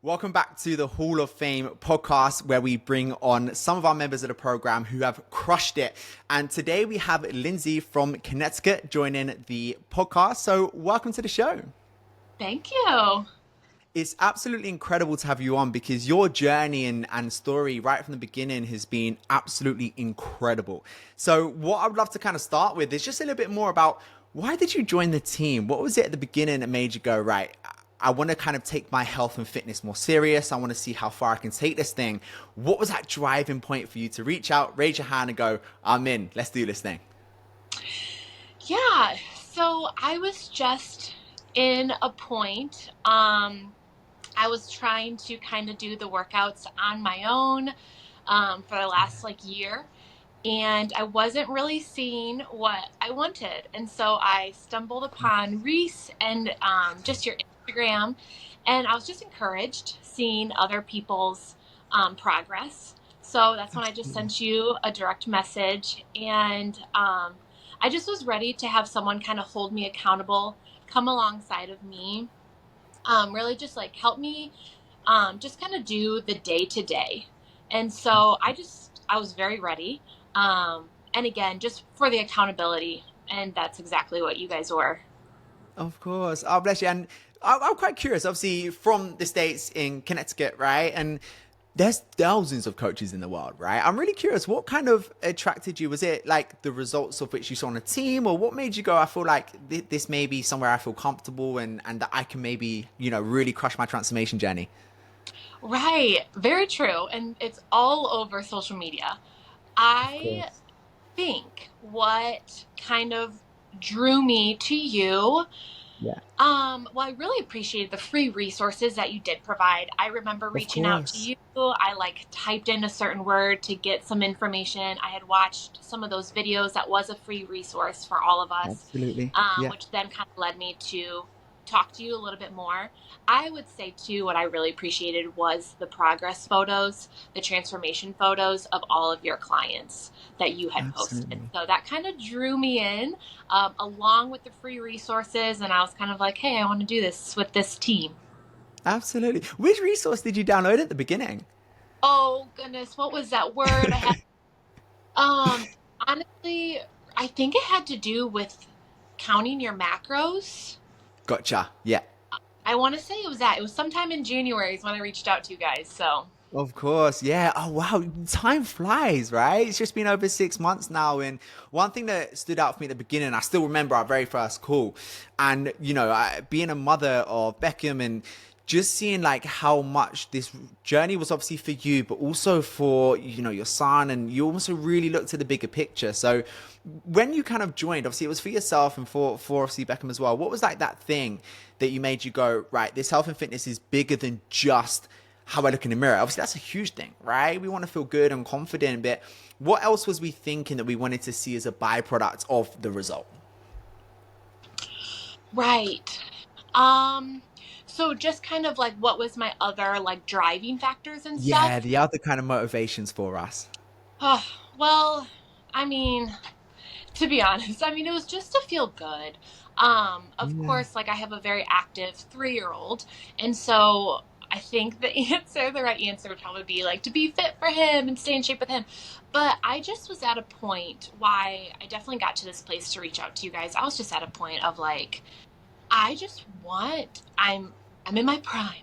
Welcome back to the Hall of Fame podcast, where we bring on some of our members of the program who have crushed it. And today we have Lindsay from Connecticut joining the podcast. So welcome to the show. Thank you. It's absolutely incredible to have you on because your journey and story right from the beginning has been absolutely incredible. So what I would love to kind of start with is just a little bit more about why did you join the team? What was it at the beginning that made you go, right, I want to kind of take my health and fitness more serious. I want to see how far I can take this thing. What was that driving point for you to reach out, raise your hand and go, I'm in, let's do this thing? Yeah, so I was just in a point. I was trying to kind of do the workouts on my own for the last year, and I wasn't really seeing what I wanted. And so I stumbled upon Reese and just your Instagram, and I was just encouraged seeing other people's progress. So that's when I just Absolutely. sent you a direct message, and I just was ready to have someone kind of hold me accountable, come alongside of me, really just help me just kind of do the day to day. And so I was very ready. And again, just for the accountability. And that's exactly what you guys were. Of course. Oh, bless you. And I'm quite curious, obviously, from the States in Connecticut, right? And there's thousands of coaches in the world, right? I'm really curious, what kind of attracted you? Was it like the results of which you saw on a team, or what made you go, I feel like this may be somewhere I feel comfortable and that I can maybe, really crush my transformation journey? Right. Very true. And it's all over social media. Of I course. think what kind of drew me to you. Yeah. Well, I really appreciated the free resources that you did provide. I remember Of reaching out to course. you. I typed in a certain word to get some information. I had watched some of those videos that was a free resource for all of us, Absolutely. Yeah. which then kind of led me to talk to you a little bit more. I would say too, what I really appreciated was the progress photos, the transformation photos of all of your clients that you had posted. Absolutely. So that kind of drew me in, along with the free resources. And I was kind of like, hey, I want to do this with this team. Absolutely. Which resource did you download at the beginning? Oh, goodness. What was that word? I had, um, honestly, I think it had to do with counting your macros. Gotcha. Yeah. I want to say it was that. It was sometime in January is when I reached out to you guys. So, Of course, yeah. Oh wow, time flies, right? It's just been over 6 months now, and one thing that stood out for me at the beginning, I still remember our very first call, and being a mother of Beckham and just seeing like how much this journey was obviously for you, but also for your son, and you also really looked at the bigger picture. So when you kind of joined, obviously it was for yourself and for obviously Beckham as well. What was like that thing that you made you go, right? This health and fitness is bigger than just how I look in the mirror. Obviously, that's a huge thing, right? We want to feel good and confident, but what else was we thinking that we wanted to see as a byproduct of the result? right. Um, so just kind of what was my other driving factors and Yeah, stuff? the other kind of motivations for us. Oh, well, I mean, to be honest, I mean, it was just to feel good. Of Yeah, course, I have a very active 3-year-old, and so I think the right answer would probably be to be fit for him and stay in shape with him. But I just was at a point why I definitely got to this place to reach out to you guys. I was just at a point of I just want I'm in my prime.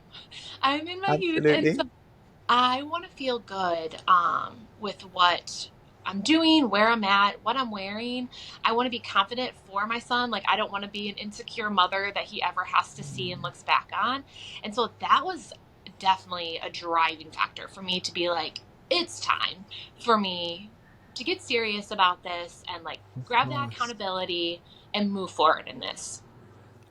I'm in my youth, and so absolutely. I want to feel good with what I'm doing, where I'm at, what I'm wearing. I want to be confident for my son. I don't want to be an insecure mother that he ever has to see and looks back on. And so that was definitely a driving factor for me to be it's time for me to get serious about this and Of grab that course. accountability and move forward in this.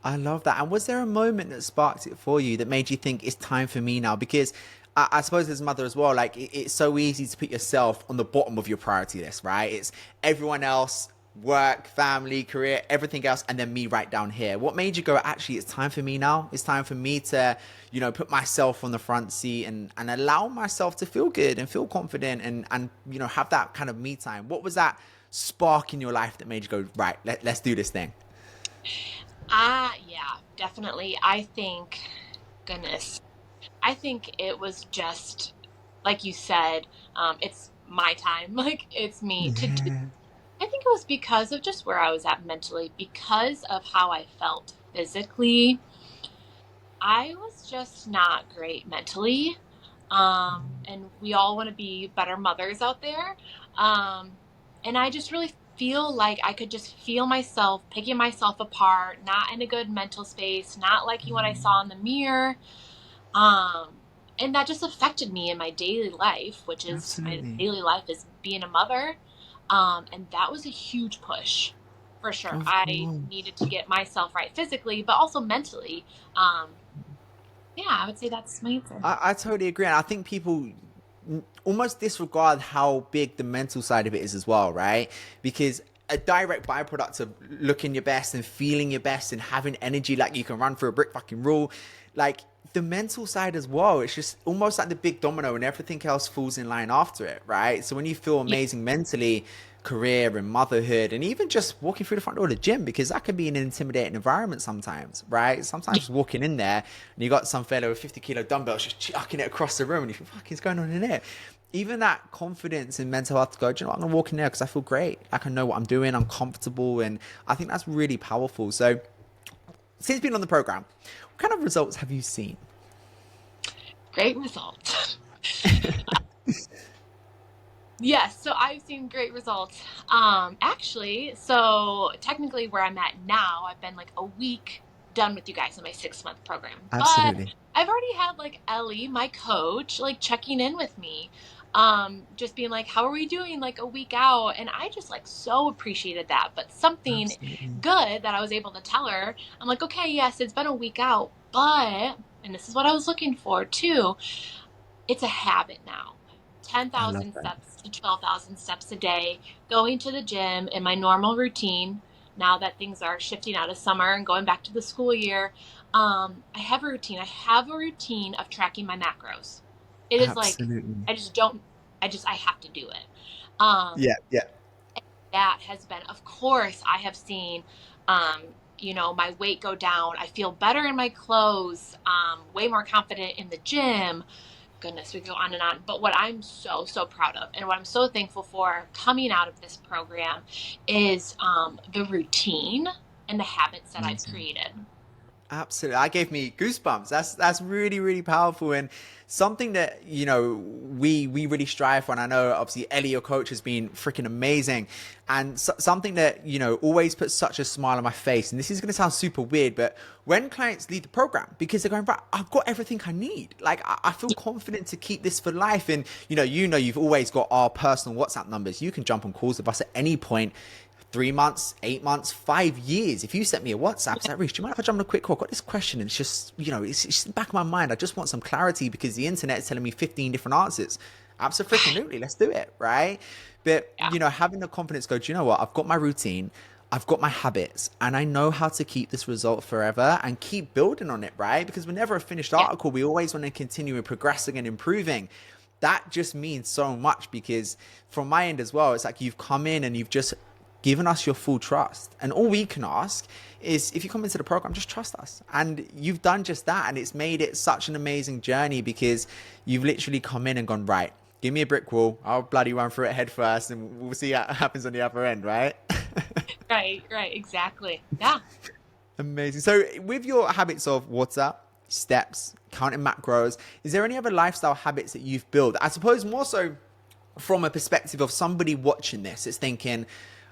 I love that. And was there a moment that sparked it for you that made you think it's time for me now? Because I suppose as a mother as well, like it's so easy to put yourself on the bottom of your priority list, right? It's everyone else, work, family, career, everything else, and then me right down here. What made you go, actually, it's time for me now? It's time for me to, put myself on the front seat and allow myself to feel good and feel confident and have that kind of me time. What was that spark in your life that made you go, right, let's do this thing? Yeah, definitely. I think, goodness. I think it was just like you said, it's my time. Like it's me to do. Yeah, I think it was because of just where I was at mentally, because of how I felt physically. I was just not great mentally. And we all want to be better mothers out there. And I just really feel like I could just feel myself picking myself apart, not in a good mental space, not liking what I saw in the mirror. Um, and that just affected me in my daily life, which is my absolutely. daily life is being a mother. And that was a huge push for sure. Of I course. needed to get myself right physically, but also mentally. Um, yeah, I would say that's my answer. I totally agree. And I think people almost disregard how big the mental side of it is as well, right? Because a direct byproduct of looking your best and feeling your best and having energy like you can run through a brick fucking wall, like the mental side as well, it's just almost like the big domino and everything else falls in line after it, right? So when you feel Yeah, amazing mentally, career and motherhood, and even just walking through the front door of the gym, because that can be an intimidating environment sometimes, right? yeah, Sometimes walking in there and you got some fellow with 50-kilo dumbbells just chucking it across the room, and you think, "Fuck is going on in there?" Even that confidence in mental health to go, "Do you know what? I'm gonna walk in there because I feel great. Like I know what I'm doing. I'm comfortable," and I think that's really powerful. So, since being on the program, what kind of results have you seen? great results. Yes, so I've seen great results. Actually, so technically where I'm at now, I've been like a week done with you guys in my 6 month program. But Absolutely. I've already had like Ellie, my coach, like checking in with me. Just being like, how are we doing like a week out? And I just like so appreciated that. But something Absolutely. good that I was able to tell her, I'm like, okay, yes, it's been a week out, but and this is what I was looking for too, it's a habit now. I love 10,000 that. steps to 12,000 steps a day, going to the gym in my normal routine. Now that things are shifting out of summer and going back to the school year, I have a routine. I have a routine of tracking my macros. It is like, Absolutely. I just don't, I have to do it. Um, Yeah, yeah. that has been, of course, I have seen, my weight go down. I feel better in my clothes, way more confident in the gym. Goodness, we go on and on. But what I'm so, so proud of and what I'm so thankful for coming out of this program is the routine and the habits that I've Amazing. created. Absolutely. That gave me goosebumps. That's really, really powerful and something that, we really strive for. And I know obviously Ellie, your coach, has been freaking amazing. And something that, always puts such a smile on my face. And this is gonna sound super weird, but when clients leave the program, because they're going, right, I've got everything I need. Like I feel confident to keep this for life. And you've always got our personal WhatsApp numbers. You can jump on calls with us at any point. 3 months, 8 months, 5 years. If you sent me a WhatsApp, say, Rich, do you mind if I jump on a quick call? I've got this question. And it's just, it's just in the back of my mind. I just want some clarity because the internet is telling me 15 different answers. Absolutely. Let's do it. Right. But, Yeah. having the confidence go, do you know what? I've got my routine. I've got my habits and I know how to keep this result forever and keep building on it, right? Because we're never a finished Yeah. article. We always want to continue progressing and improving. That just means so much because from my end as well, it's like you've come in and you've just given us your full trust. And all we can ask is if you come into the program, just trust us. And you've done just that. And it's made it such an amazing journey because you've literally come in and gone, right, give me a brick wall. I'll bloody run through it head first and we'll see what happens on the other end, right? Right. Right. Exactly. Yeah. Amazing. So, with your habits of water, steps, counting macros, is there any other lifestyle habits that you've built? I suppose more so from a perspective of somebody watching this, it's thinking,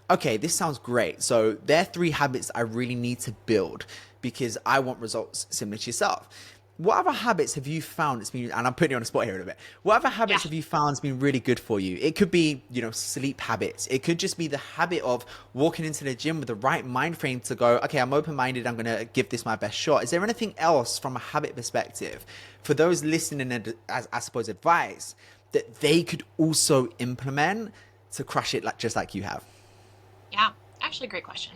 okay, this sounds great. So, there are three habits I really need to build because I want results similar to yourself. What other habits have you found it's been, and I'm putting you on the spot here a little bit. What other Yeah. habits have you found has been really good for you? It could be, sleep habits. It could just be the habit of walking into the gym with the right mind frame to go, okay, I'm open minded. I'm going to give this my best shot. Is there anything else from a habit perspective for those listening as, I suppose, advice that they could also implement to crush it just like you have? Yeah. Actually, great question.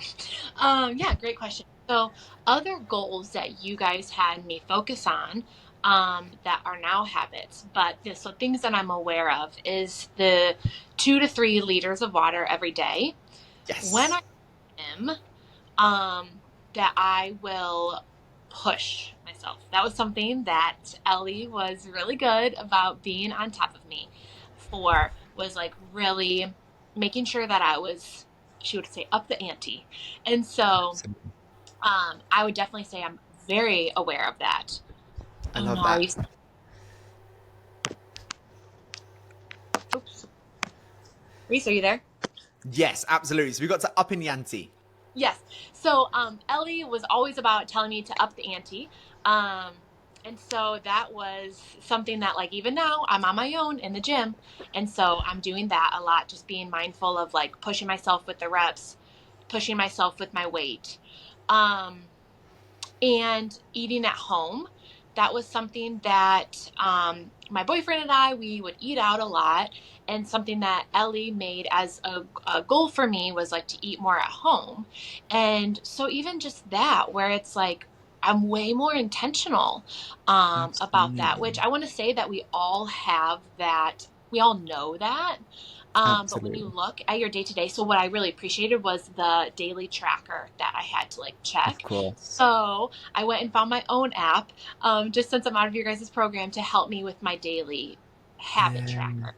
Yeah, great question. So, other goals that you guys had me focus on, that are now habits, but so things that I'm aware of is the 2 to 3 liters of water every day. When I Yes. am, um, that I will. push myself. That was something that Ellie was really good about being on top of me for, was like really making sure that I was, she would say, up the ante. And so Absolutely. I would definitely say I'm very aware of that. I Oh love no, are that. you, oops, Reese, are you there? Yes, absolutely. So we got to up in the ante. Yes. So Ellie was always about telling me to up the ante. Um, and so that was something that, like, even now I'm on my own in the gym. And so I'm doing that a lot, just being mindful of like pushing myself with the reps, pushing myself with my weight. Um, and eating at home, that was something that my boyfriend and I, we would eat out a lot. And something that Ellie made as a goal for me was like to eat more at home. And so even just that, where it's like I'm way more intentional about that, which Absolutely. I want to say that we all have that, we all know that. But when you Absolutely. look at your day to day, so what I really appreciated was the daily tracker that I had to like Of check. course. So I went and found my own app, just since I'm out of your guys' program, to help me with my daily habit Yeah, tracker.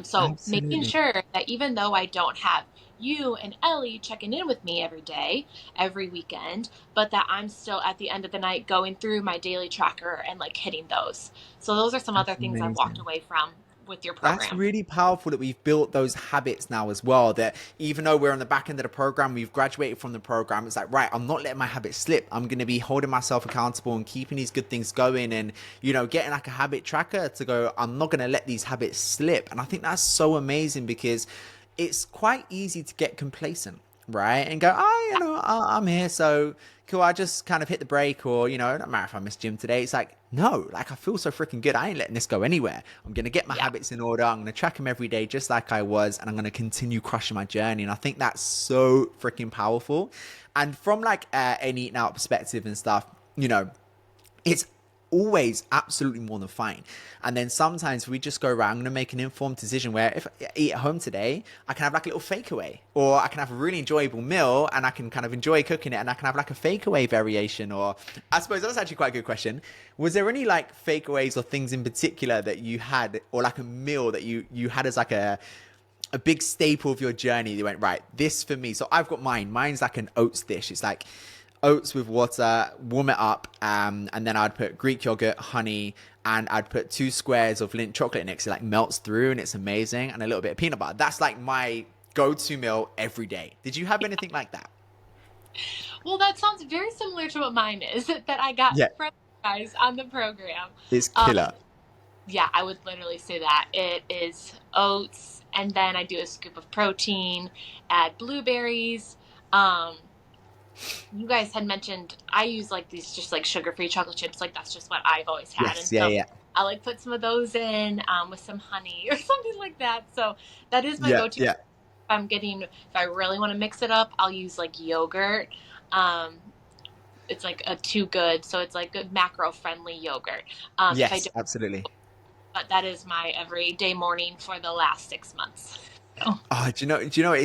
So making absolutely. sure that even though I don't have you and Ellie checking in with me every day, every weekend, but that I'm still at the end of the night going through my daily tracker and like hitting those. So those are some That's other things I've walked amazing. away from with your That's program. really powerful that we've built those habits now as well. That even though we're on the back end of the program, we've graduated from the program. It's like, right, I'm not letting my habits slip. I'm going to be holding myself accountable and keeping these good things going and, getting like a habit tracker to go, I'm not going to let these habits slip. And I think that's so amazing because it's quite easy to get complacent, right? And go, I'm here, so cool. I just kind of hit the brake, or no matter if I miss gym today. It's like, no, like I feel so freaking good. I ain't letting this go anywhere. I'm gonna get my Yeah. habits in order. I'm gonna track them every day, just like I was, and I'm gonna continue crushing my journey. And I think that's so freaking powerful. And from like an eating out perspective and stuff, it's always absolutely more than fine. And then sometimes we just go around, I'm going to make an informed decision where if I eat at home today, I can have like a little fake away, or I can have a really enjoyable meal and I can kind of enjoy cooking it and I can have like a fake away variation. Or I suppose that's actually quite a good question. Was there any like fake aways or things in particular that you had, or like a meal that you had as like a big staple of your journey? You went, right, this for me. So I've got mine. Mine's like an oats dish. It's like oats with water, warm it up, and then I'd put Greek yogurt, honey, and I'd put 2 squares of Lindt chocolate in it. So it like melts through and it's amazing, and a little bit of peanut butter. That's like my go-to meal every day. Did you have anything like that? Well, that sounds very similar to what mine is that I got Yeah, from you guys on the program. it's Um, killer. yeah, I would literally say that. It is oats, and then I do a scoop of protein, add blueberries. Um, you guys had mentioned I use like these just like sugar-free chocolate chips. Like that's just what I've always had. And Yes, yeah, so yeah, I like put some of those in with some honey or something like that. So that is my yeah, go-to. If yeah. if I really want to mix it up, I'll use like yogurt. Um, it's like a too good, so it's like good macro friendly yogurt. If I Yes, don't, absolutely. but that is my everyday morning for the last 6 months. So Oh, do you know,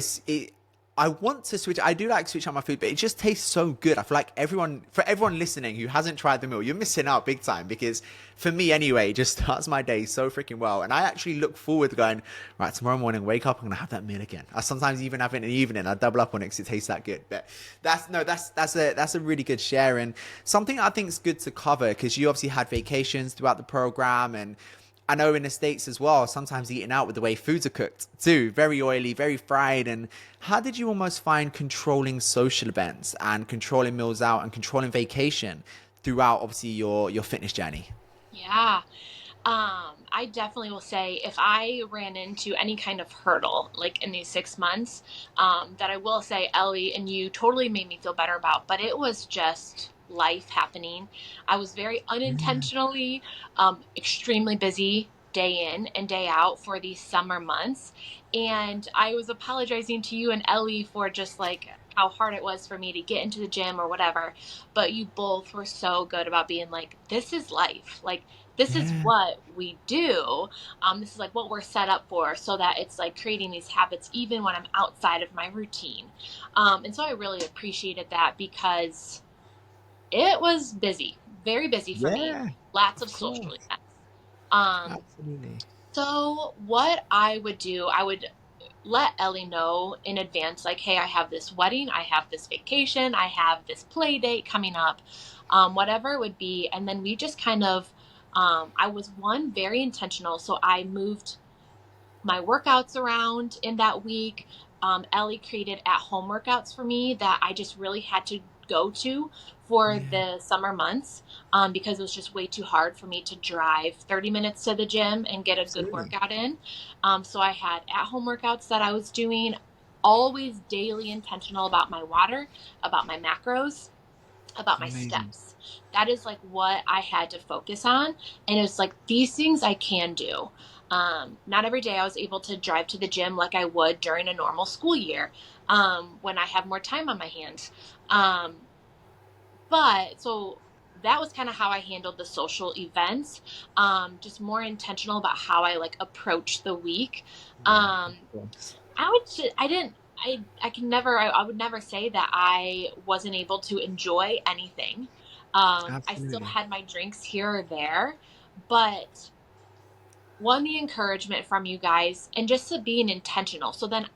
I want to switch. I do like switch out my food, but it just tastes so good. I feel like for everyone listening who hasn't tried the meal, you're missing out big time because for me anyway, it just starts my day so freaking well. And I actually look forward to going, right, tomorrow morning, wake up, I'm going to have that meal again. I sometimes even have it in the evening. I double up on it because it tastes that good. But that's a really good share. And something I think is good to cover because you obviously had vacations throughout the program, and I know in the States as well, sometimes eating out with the way foods are cooked too, very oily, very fried. And how did you almost find controlling social events and controlling meals out and controlling vacation throughout obviously your fitness journey? yeah. I definitely will say if I ran into any kind of hurdle, like in these 6 months, that I will say Ellie and you totally made me feel better about, but it was just life happening. I was very unintentionally, extremely busy day in and day out for these summer months. And I was apologizing to you and Ellie for just like how hard it was for me to get into the gym or whatever. But you both were so good about being like, this is life. Like, this is Yeah. what we do. This is like what we're set up for, so that it's like creating these habits even when I'm outside of my routine. And so I really appreciated that because it was busy, very busy for me. Yeah, Lots of of social course. events. Um, Absolutely. so what I would do, I would let Ellie know in advance, like, hey, I have this wedding, I have this vacation, I have this play date coming up, whatever it would be. And then we just kind of, I was one very intentional. So I moved my workouts around in that week. Ellie created at home workouts for me that I just really had to go to for Yeah, the summer months, because it was just way too hard for me to drive 30 minutes to the gym and get a good absolutely. workout in. So I had at home workouts that I was doing, always daily intentional about my water, about my macros, about my Amazing. steps. That is like what I had to focus on. And it's like these things I can do. Not every day I was able to drive to the gym like I would during a normal school year, when I have more time on my hands. Um, but so that was kind of how I handled the social events, just more intentional about how I like approach the week. Yeah, of Um, course. I didn't, I can never, I would never say that I wasn't able to enjoy anything. I still Absolutely. had my drinks here or there, but one, the encouragement from you guys and just to being intentional. So then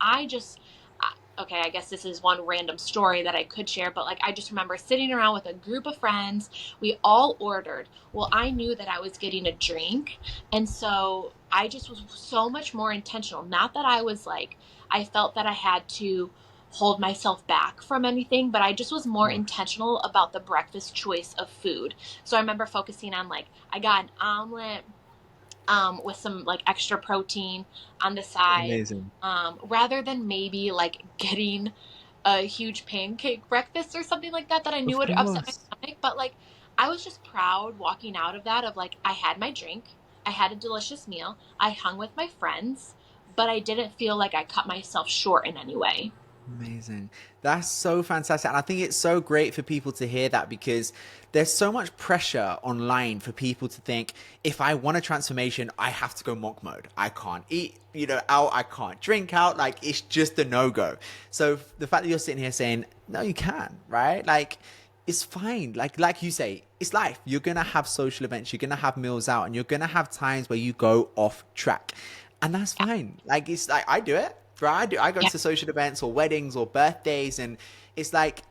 okay, I guess this is one random story that I could share, but like I just remember sitting around with a group of friends. We all ordered. Well, I knew that I was getting a drink. And so I just was so much more intentional. Not that I was like, I felt that I had to hold myself back from anything, but I just was Of more course. intentional about the breakfast choice of food. So I remember focusing on like, I got an omelet, with some like extra protein on the side, Amazing. rather than maybe like getting a huge pancake breakfast or something like that that I knew Of would upset my course. stomach. But like I was just proud walking out of that of like I had my drink, I had a delicious meal, I hung with my friends, but I didn't feel like I cut myself short in any way. Amazing. That's so fantastic. And I think it's so great for people to hear that because there's so much pressure online for people to think if I want a transformation, I have to go monk mode. I can't eat, out. I can't drink out. Like it's just a no go. So the fact that you're sitting here saying, no, you can, right? Like it's fine. Like you say, it's life. You're gonna have social events, you're gonna have meals out, and you're gonna have times where you go off track. And that's Yeah. fine. Like it's like I do it. Right? I go Yeah. to social events or weddings or birthdays, and it's like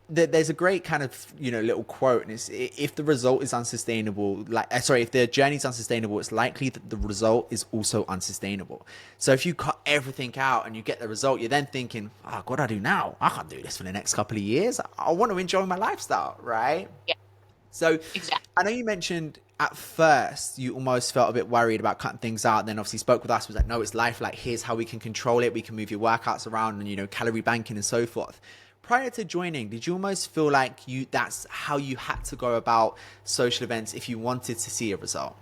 there's a great kind of little quote, and it's if the result is unsustainable, sorry, if the journey is unsustainable, it's likely that the result is also unsustainable. So if you cut everything out and you get the result, you're then thinking, oh, what do I do now? I can't do this for the next couple of years. I want to enjoy my lifestyle, right? Yeah. So Exactly. I know you mentioned at first you almost felt a bit worried about cutting things out. Then obviously spoke with us, was like, no, it's life. Like, here's how we can control it. We can move your workouts around and, calorie banking and so forth. Prior to joining, did you almost feel like that's how you had to go about social events if you wanted to see a result?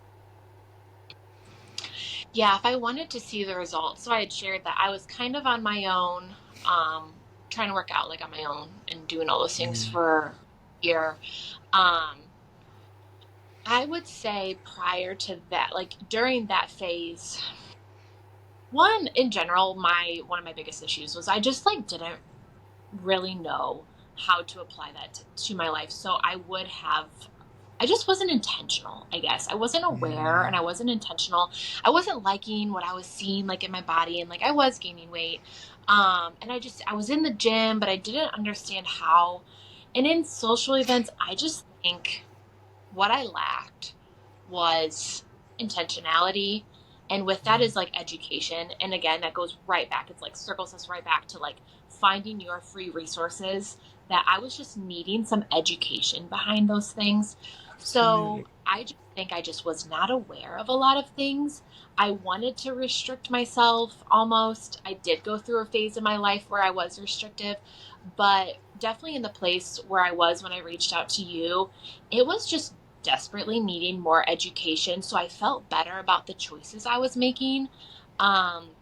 Yeah, if I wanted to see the results, so I had shared that I was kind of on my own, trying to work out like on my own and doing all those things Yeah. for a year. Um, I would say prior to that, like during that phase, one in general, my one of my biggest issues was I just like didn't really know how to apply that to my life. So I just wasn't intentional, I guess. I wasn't aware Yeah. and I wasn't intentional. I wasn't liking what I was seeing like in my body, and like I was gaining weight. And I was in the gym, but I didn't understand how. And in social events, I just think what I lacked was intentionality. And with that is like education. And again, that goes right back. It's like circles us right back to like finding your free resources, that I was just needing some education behind those things. So Absolutely. I just think I just was not aware of a lot of things. I wanted to restrict myself almost. I did go through a phase in my life where I was restrictive, but definitely in the place where I was when I reached out to you, it was just desperately needing more education. So I felt better about the choices I was making. Um,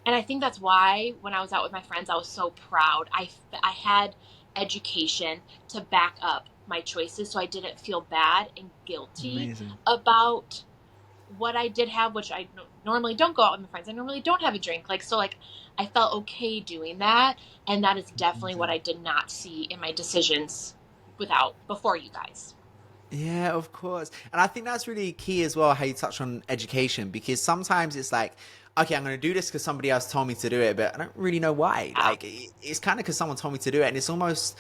and I think that's why when I was out with my friends, I was so proud. I had education to back up my choices, so I didn't feel bad and guilty Amazing. about what I did have, which I normally don't go out with my friends. I normally don't have a drink. Like, so like I felt okay doing that. And that is definitely what Amazing. I did not see in my decisions before you guys. Yeah, of course. And I think that's really key as well, how you touch on education, because sometimes it's like, okay, I'm going to do this because somebody else told me to do it, but I don't really know why. Yeah. Like, it's kind of because someone told me to do it, and it's almost,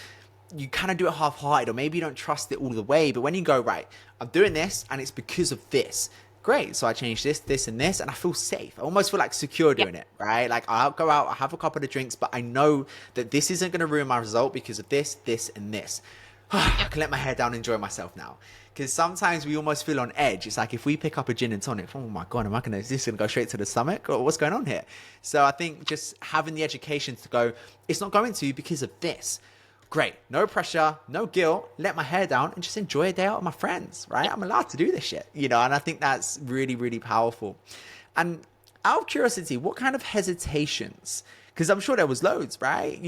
you kind of do it half-hearted, or maybe you don't trust it all the way. But when you go, right, I'm doing this, and it's because of this. Great. So I changed this, this, and this, and I feel safe. I almost feel like secure Yeah. doing it, right? Like I'll go out, I'll have a couple of drinks, but I know that this isn't going to ruin my result because of this, this, and this. I Yep. can let my hair down and enjoy myself now. Because sometimes we almost feel on edge. It's like if we pick up a gin and tonic, oh my God, is this going to go straight to the stomach? Or what's going on here? So I think just having the education to go, it's not going to because of this. Great. No pressure, no guilt. Let my hair down and just enjoy a day out with my friends, right? I'm allowed to do this shit, and I think that's really, really powerful. And out of curiosity, what kind of hesitations? Because I'm sure there was loads, right?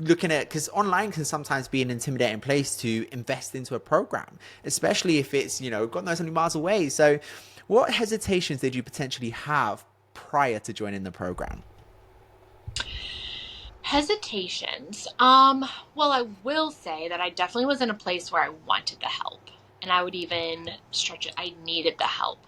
Looking at, because online can sometimes be an intimidating place to invest into a program, especially if it's, God knows how many miles away. So what hesitations did you potentially have prior to joining the program? Hesitations. Well, I will say that I definitely was in a place where I wanted the help. And I would even stretch it, I needed the help.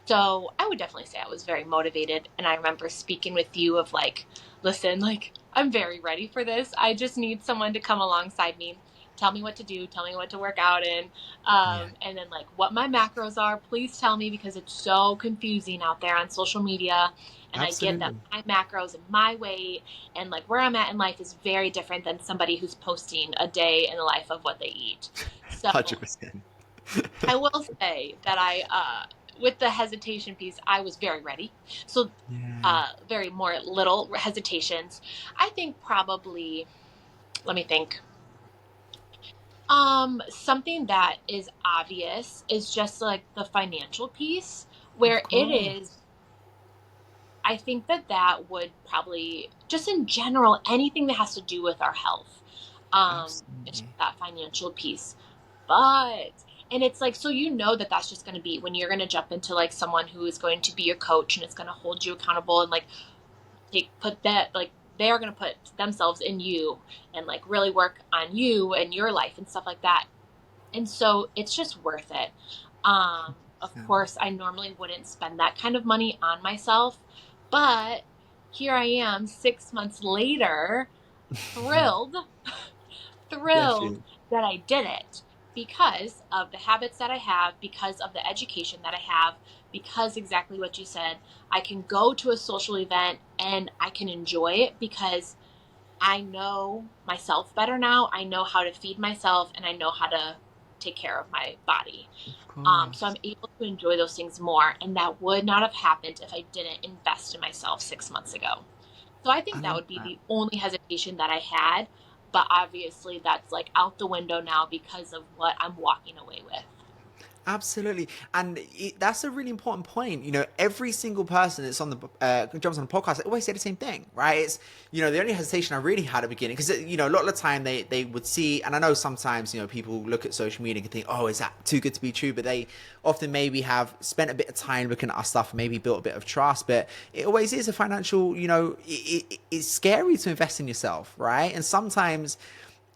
So I would definitely say I was very motivated. And I remember speaking with you of like, listen, like, I'm very ready for this. I just need someone to come alongside me, tell me what to do, tell me what to work out in, Yeah, and then like what my macros are. Please tell me because it's so confusing out there on social media. And I get that absolutely. my macros and my weight and like where I'm at in life is very different than somebody who's posting a day in the life of what they eat. So 100%. I will say that with the hesitation piece, I was very ready. So, Yeah, very more little hesitations. I think probably, let me think. Something that is obvious is just like the financial piece, of where it is. course. I think that that would probably, just in general, anything that has to do with our health, it's just Absolutely. that financial piece. But and it's like, so that that's just going to be when you're going to jump into like someone who is going to be your coach and it's going to hold you accountable and like put that, like, they're going to put themselves in you and like really work on you and your life and stuff like that. And so it's just worth it. Of course, I normally wouldn't spend that kind of money on myself, but here I am 6 months later, thrilled, Bless thrilled you. that I did it because of the habits that I have, because of the education that I have, because exactly what you said, I can go to a social event and I can enjoy it because I know myself better now. I know how to feed myself and I know how to take care of my body. Of So I'm course. able to enjoy those things more. And that would not have happened if I didn't invest in myself 6 months ago. So I I think that love would be that. the only hesitation that I had. But obviously, that's like out the window now because of what I'm walking away with. Absolutely, and that's a really important point. Every single person that's on the jumps on the podcast, they always say the same thing, right? It's the only hesitation I really had at the beginning because a lot of the time they would see, and I know sometimes people look at social media and think, oh, is that too good to be true? But they often maybe have spent a bit of time looking at our stuff, and maybe built a bit of trust. But it always is a financial, it's scary to invest in yourself, right? And sometimes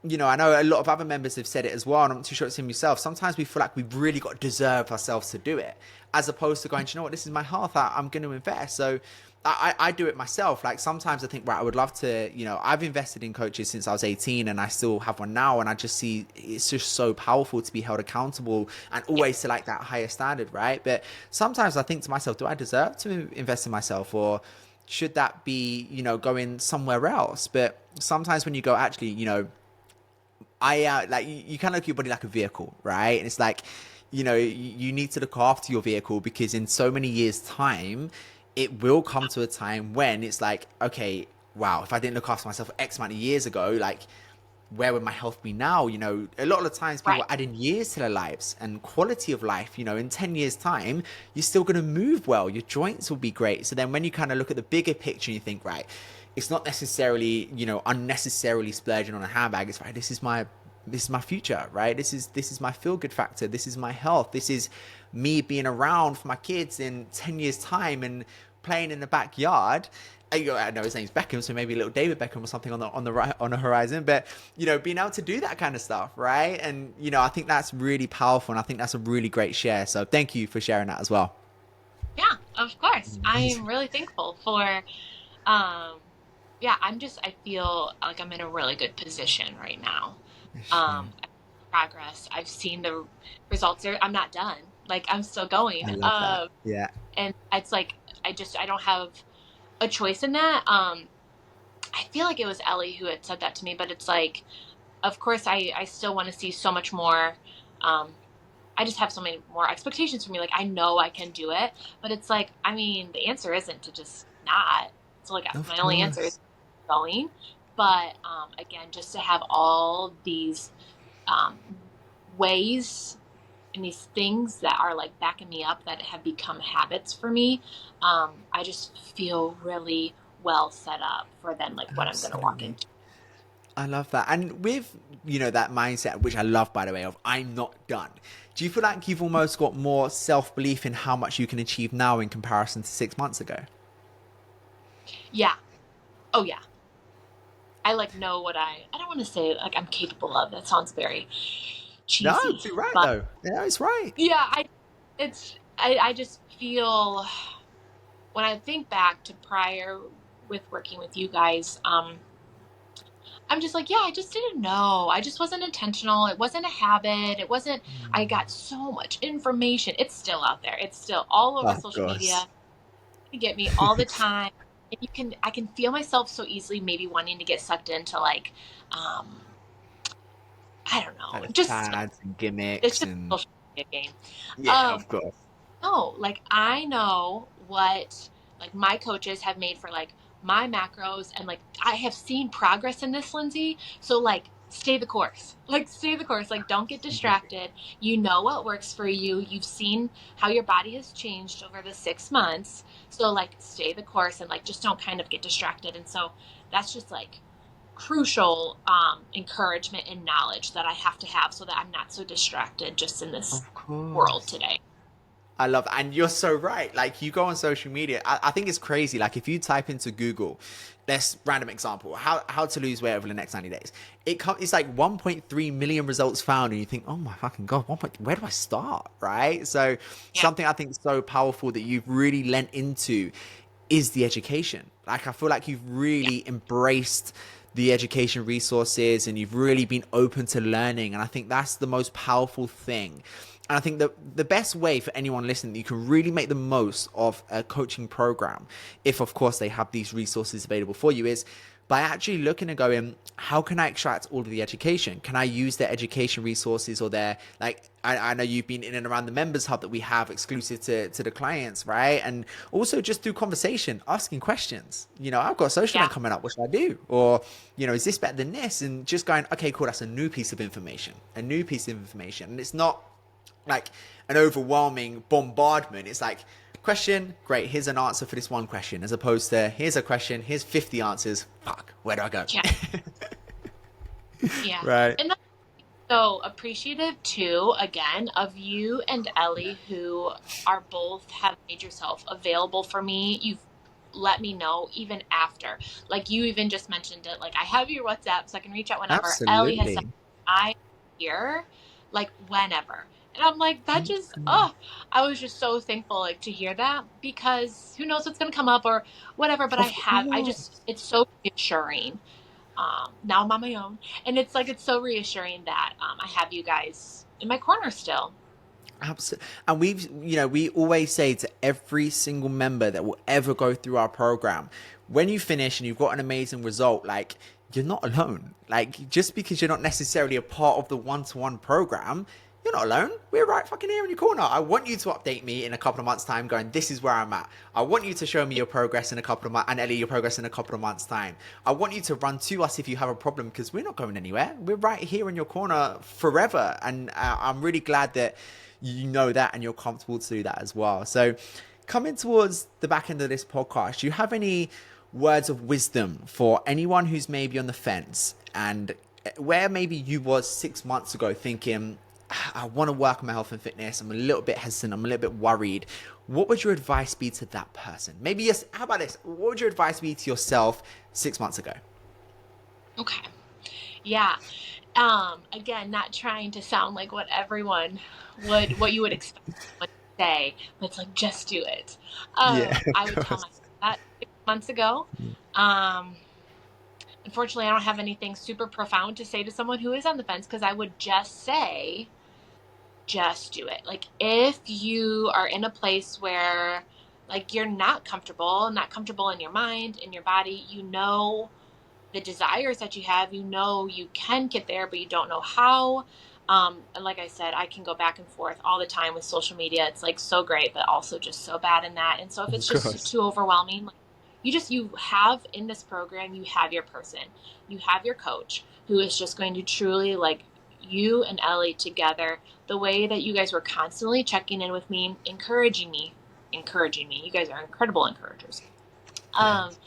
I know a lot of other members have said it as well, and I'm not too sure it's him yourself. Sometimes we feel like we've really got to deserve ourselves to do it, as opposed to going, do you know what, this is my health, I'm going to invest. So I do it myself. Like sometimes I think, right, I would love to, I've invested in coaches since I was 18 and I still have one now. And I just see it's just so powerful to be held accountable and Yeah. always to like that higher standard, right? But sometimes I think to myself, do I deserve to invest in myself, or should that be, going somewhere else? But sometimes when you go, actually, like you kind of look at your body like a vehicle, right? And it's like, you need to look after your vehicle because in so many years' time, it will come to a time when it's like, okay, wow, if I didn't look after myself X amount of years ago, like, where would my health be now? A lot of the times people Right. are adding years to their lives and quality of life. In 10 years' time, you're still going to move well. Your joints will be great. So then when you kind of look at the bigger picture and you think, right, it's not necessarily, unnecessarily splurging on a handbag. It's right, this is my future, right? This is my feel good factor. This is my health. This is me being around for my kids in 10 years time and playing in the backyard. I know his name's Beckham, so maybe a little David Beckham or something on the right on the horizon. But being able to do that kind of stuff, right? And I think that's really powerful, and I think that's a really great share. So thank you for sharing that as well. Yeah, of course. I'm really thankful for um yeah, I feel like I'm in a really good position right now. Yeah, Progress. I've seen the results there. I'm not done. Like I'm still going. I love that. Yeah. And it's like I don't have a choice in that. I feel like it was Ellie who had said that to me, but it's like of course I still want to see so much more. Um I just have so many more expectations for me. Like I know I can do it, but it's like I mean the answer isn't to just not. So like Of my only answer is course. going. But again, just to have all these um, ways and these things that are like backing me up that have become habits for me, I just feel really well set up for then like what I'm going to walk Absolutely. into. I love that. And with, that mindset, which I love, by the way, of I'm not done. Do you feel like you've almost got more self-belief in how much you can achieve now in comparison to 6 months ago? Yeah. Oh yeah. I like know what I don't want to say like I'm capable of. That sounds very No, cheesy, too right but though. Yeah, it's right. yeah, I just feel when I think back to prior with working with you guys, I'm just like, yeah, I just didn't know. I just wasn't intentional. It wasn't a habit. It wasn't, I got so much information. It's still out there. It's still all over Oh, social gosh. media. You get me all the time. And I can feel myself so easily maybe wanting to get sucked into like, um, I don't Like know, the just, fads and it's gimmicks just and a social media game. yeah, Um, of course. No, like I know what like my coaches have made for like my macros and like I have seen progress in this, Lindsay. So like stay the course. Like stay the course. Like don't get distracted. You know what works for you. You've seen how your body has changed over the 6 months. So like stay the course and like just don't kind of get distracted. And so that's just like crucial encouragement and knowledge that I have to have so that I'm not so distracted just in this Of world course. today. I love that. And you're so right. Like you go on social media, I think it's crazy. Like if you type into Google, let's random example, how to lose weight over the next 90 days. It's like 1.3 million results found, and you think, oh my fucking god, where do I start? Right? So Yeah. something I think is so powerful that you've really lent into is the education. Like I feel like you've Yeah. really embraced the education resources and you've really been open to learning. And I think that's the most powerful thing. And I think the best way for anyone listening that you can really make the most of a coaching program, if of course they have these resources available for you, is by actually looking and going, how can I extract all of the education? Can I use their education resources or their, like, I know you've been in and around the members hub that we have exclusive to the clients, right? And also just through conversation, asking questions. I've got a social Yeah. event coming up. What should I do? Or, is this better than this? And just going, okay, cool. That's a new piece of information, And it's not like an overwhelming bombardment. It's like, question, great, here's an answer for this one question, as opposed to here's a question, here's 50 answers. Fuck, where do I go? Yeah. Yeah. Right. And that's so appreciative too, again, of you and Ellie, who are both have made yourself available for me. You've let me know even after. Like you even just mentioned it. Like I have your WhatsApp so I can reach out whenever. Ellie has said Absolutely. I here, like whenever. And I'm like, that just 100%. I was just so thankful like to hear that because who knows what's gonna come up or whatever. But Of I course. just it's so reassuring now I'm on my own, and it's like it's so reassuring that I have you guys in my corner still. Absolutely. And we always say to every single member that will ever go through our program, when you finish and you've got an amazing result, like, you're not alone. Like, just because you're not necessarily a part of the one-to-one program, you're not alone. We're right fucking here in your corner. I want you to update me in a couple of months' time going, this is where I'm at. I want you to show me your progress in a couple of months, and Ellie, your progress in a couple of months' time. I want you to run to us if you have a problem because we're not going anywhere. We're right here in your corner forever. And I'm really glad that you know that and you're comfortable to do that as well. So coming towards the back end of this podcast, do you have any words of wisdom for anyone who's maybe on the fence and where maybe you was 6 months ago thinking, I want to work on my health and fitness. I'm a little bit hesitant. I'm a little bit worried. What would your advice be to that person? Maybe yes. How about this? What would your advice be to yourself 6 months ago? Okay. Yeah. Again, not trying to sound like what everyone what you would expect someone to say, but it's like, just do it. Yeah, I of would tell course. myself that 6 months ago. Um, Unfortunately, I don't have anything super profound to say to someone who is on the fence, because I would just say, just do it. Like, if you are in a place where like you're not comfortable in your mind, in your body, the desires that you have, you can get there, but you don't know how. And like I said, I can go back and forth all the time with social media. It's like so great, but also just so bad in that. And so if Of it's just course. too overwhelming, like, you have in this program, you have your person, you have your coach who is just going to truly, like, you and Ellie together, the way that you guys were constantly checking in with me, encouraging me. You guys are incredible encouragers. Um, Yes.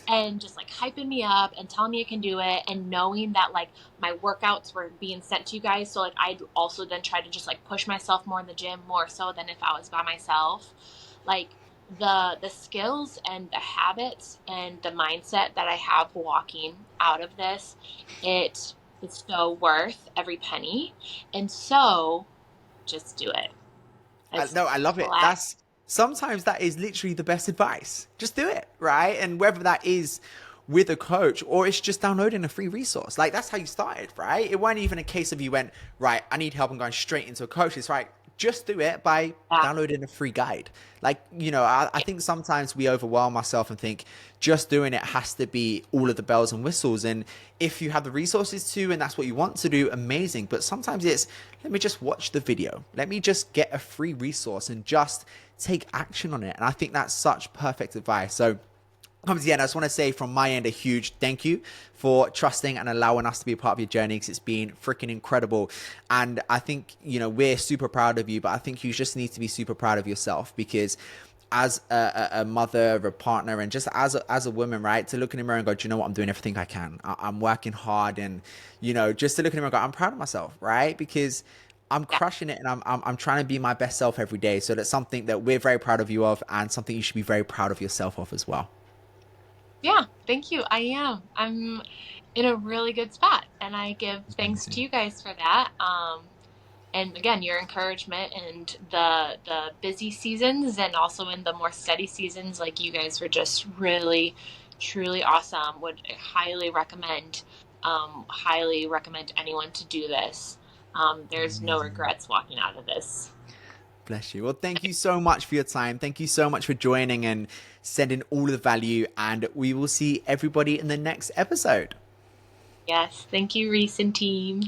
and just like hyping me up and telling me I can do it, and knowing that like my workouts were being sent to you guys. So like I'd also then try to just like push myself more in the gym, more so than if I was by myself. Like, the skills and the habits and the mindset that I have walking out of this, it is so worth every penny. And so just do it. It's No, I love it. flat. That's sometimes that is literally the best advice. Just do it, right? And whether that is with a coach or it's just downloading a free resource, like that's how you started, right? It wasn't even a case of you went, right, I need help and going straight into a coach. It's right, just do it by Yeah. downloading a free guide. Like, I think sometimes we overwhelm ourselves and think just doing it has to be all of the bells and whistles. And if you have the resources to, and that's what you want to do, amazing. But sometimes it's, let me just watch the video. Let me just get a free resource and just take action on it. And I think that's such perfect advice. So, come to the end, I just want to say from my end a huge thank you for trusting and allowing us to be a part of your journey, because it's been freaking incredible. And I think, we're super proud of you, but I think you just need to be super proud of yourself, because as a mother, a partner, and just as a woman, right, to look in the mirror and go, do you know what, I'm doing everything I can. I'm working hard, and just to look in the mirror and go, I'm proud of myself, right? Because I'm Yeah. crushing it, and I'm trying to be my best self every day. So that's something that we're very proud of you of, and something you should be very proud of yourself of as well. Yeah, thank you. I am. I'm in a really good spot, and I give thanks to Amazing. you guys for that. And again, your encouragement and the busy seasons, and also in the more steady seasons, like, you guys were just really, truly awesome. Would highly recommend anyone to do this. There's no Amazing. regrets walking out of this. Bless you. Well, thank you so much for your time. Thank you so much for joining and sending all of the value. And we will see everybody in the next episode. Yes, thank you, Reese and team.